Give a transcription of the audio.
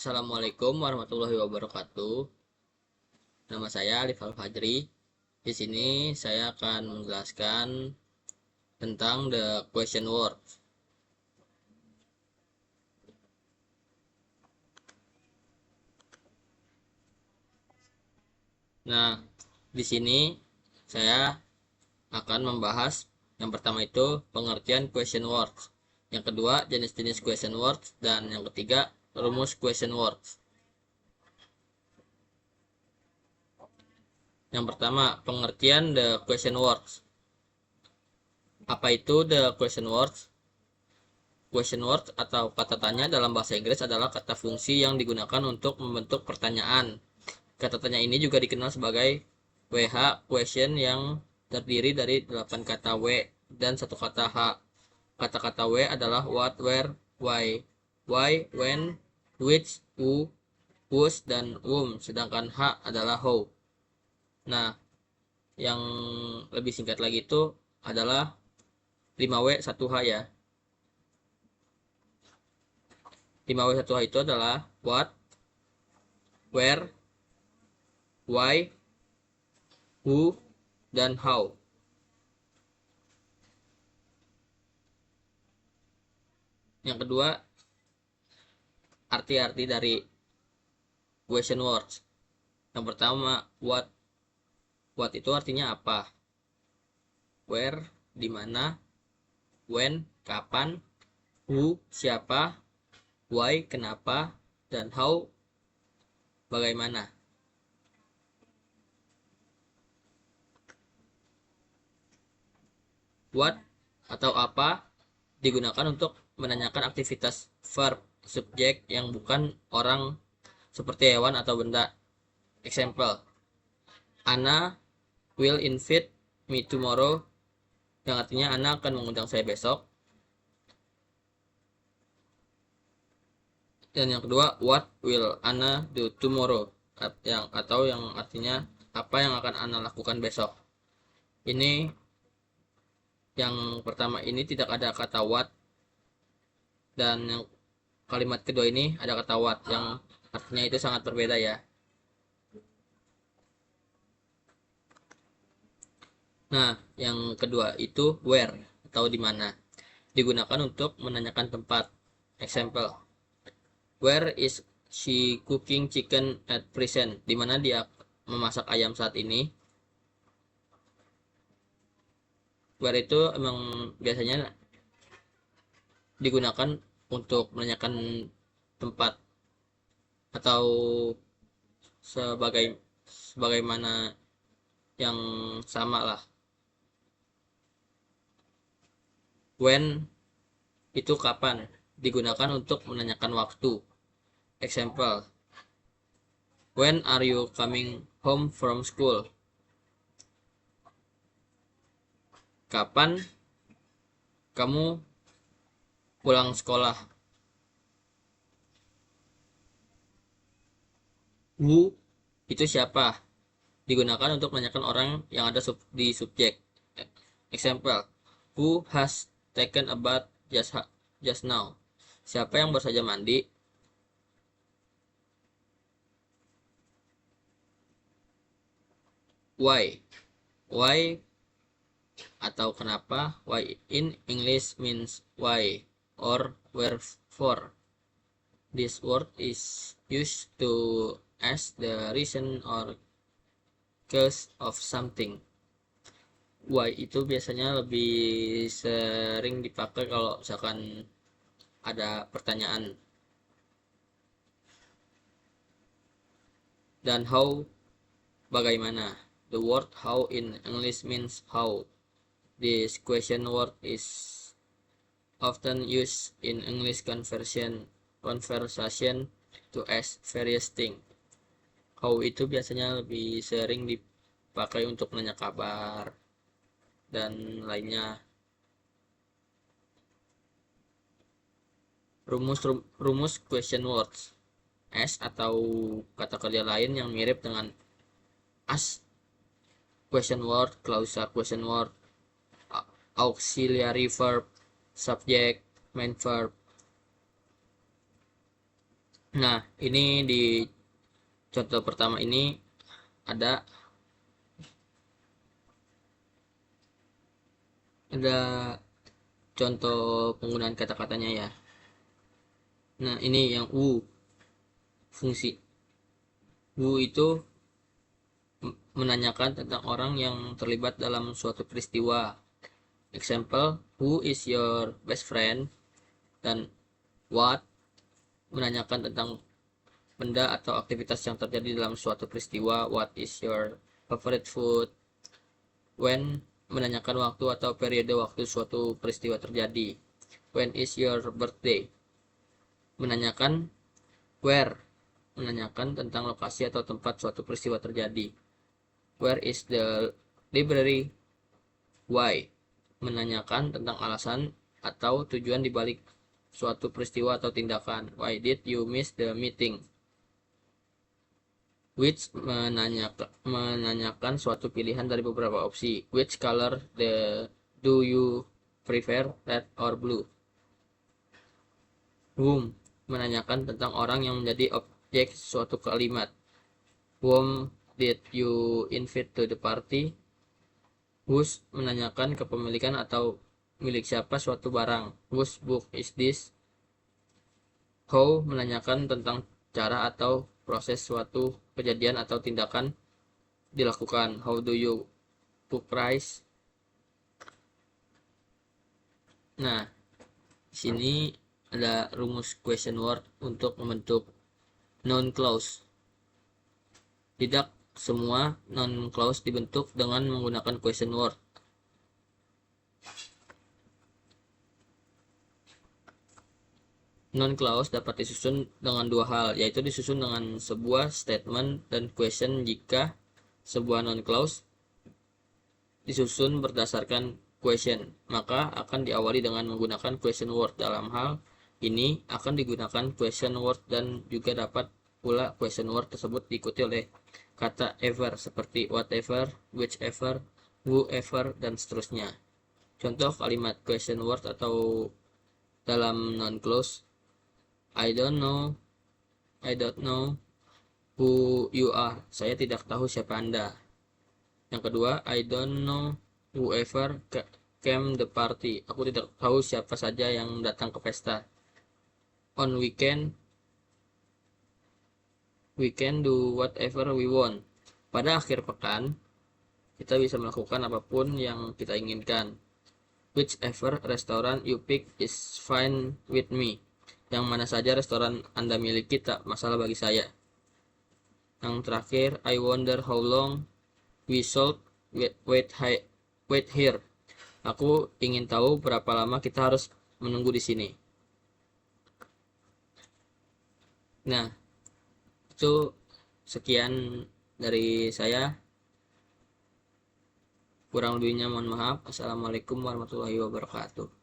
Assalamualaikum warahmatullahi wabarakatuh. Nama saya Alif Al-Fajri. Di sini saya akan menjelaskan tentang the question word. Nah, di sini saya akan membahas yang pertama itu pengertian question words, yang kedua jenis-jenis question words, dan yang ketiga rumus question words. Yang pertama, pengertian the question words. Apa itu the question words? Question word atau kata tanya dalam bahasa Inggris adalah kata fungsi yang digunakan untuk membentuk pertanyaan. Kata tanya ini juga dikenal sebagai WH question yang terdiri dari 8 kata W dan 1 kata H. Kata-kata W adalah what, where, why, when, which, who, whose, dan whom. Sedangkan H adalah how. Nah, yang lebih singkat lagi itu adalah 5W 1H ya. 5W 1H itu adalah what, where, why, who, dan how. Yang kedua, arti-arti dari question words. Yang pertama, what. What itu artinya apa? Where, di mana? When, kapan? Who, siapa? Why, kenapa? Dan how, bagaimana? What atau apa digunakan untuk menanyakan aktivitas verb subjek yang bukan orang seperti hewan atau benda. Example, Anna will invite me tomorrow, yang artinya Anna akan mengundang saya besok. Dan yang kedua, what will Anna do tomorrow, yang artinya apa yang akan Anna lakukan besok. Ini yang pertama ini tidak ada kata what, dan yang kalimat kedua ini ada kata what yang artinya itu sangat berbeda ya. Nah, yang kedua itu where atau di mana. Digunakan untuk menanyakan tempat. Example, where is she cooking chicken at present? Di mana dia memasak ayam saat ini? Where itu emang biasanya digunakan untuk menanyakan tempat atau sebagaimana yang sama lah. When itu kapan, digunakan untuk menanyakan waktu. Example, when are you coming home from school? Kapan kamu pulang sekolah? Who itu siapa, digunakan untuk menanyakan orang yang ada di subjek. Example, who has taken a bath just now? Siapa yang baru saja mandi? Why atau kenapa. Why in English means why or wherefore. This word is used to ask the reason or cause of something. Why itu biasanya lebih sering dipakai kalau misalkan ada pertanyaan. Dan how, bagaimana. The word how in English means how. This question word is often used in English conversation to ask various things. How itu biasanya lebih sering dipakai untuk menanya kabar dan lainnya. Rumus question words. As atau kata kerja lain yang mirip dengan as question word, klausa question word, auxiliary verb, subject, main verb. Nah, ini di contoh pertama ini ada contoh penggunaan kata-katanya ya. Nah, ini yang fungsi. Itu menanyakan tentang orang yang terlibat dalam suatu peristiwa. Example, who is your best friend? Dan what menanyakan tentang benda atau aktivitas yang terjadi dalam suatu peristiwa. What is your favorite food? When menanyakan waktu atau periode waktu suatu peristiwa terjadi. When is your birthday? Menanyakan where, menanyakan tentang lokasi atau tempat suatu peristiwa terjadi. Where is the library? Why, menanyakan tentang alasan atau tujuan dibalik suatu peristiwa atau tindakan. Why did you miss the meeting? Which, menanyakan suatu pilihan dari beberapa opsi. Which color do you prefer, red or blue? Whom, menanyakan tentang orang yang menjadi objek suatu kalimat. Whom did you invite to the party? Whose, menanyakan kepemilikan atau milik siapa suatu barang. Whose book is this? How, menanyakan tentang cara atau proses suatu kejadian atau tindakan dilakukan. How do you book rice? Nah, di sini ada rumus question word untuk membentuk noun clause. Tidak semua noun clause dibentuk dengan menggunakan question word. Noun clause dapat disusun dengan dua hal, yaitu disusun dengan sebuah statement dan question. Jika sebuah noun clause disusun berdasarkan question, maka akan diawali dengan menggunakan question word. Dalam hal ini akan digunakan question word dan juga dapat pula question word tersebut diikuti oleh kata ever seperti whatever, whichever, whoever, dan seterusnya. Contoh kalimat question word atau dalam noun clause, I don't know who you are. Saya tidak tahu siapa Anda. Yang kedua, I don't know whoever came the party. Aku tidak tahu siapa saja yang datang ke pesta. On weekend, we can do whatever we want. Pada akhir pekan, kita bisa melakukan apapun yang kita inginkan. Whichever restaurant you pick is fine with me. Yang mana saja restoran Anda miliki tak masalah bagi saya. Yang terakhir, I wonder how long we should wait here. Aku ingin tahu berapa lama kita harus menunggu di sini. Nah, itu sekian dari saya. Kurang lebihnya mohon maaf. Assalamualaikum warahmatullahi wabarakatuh.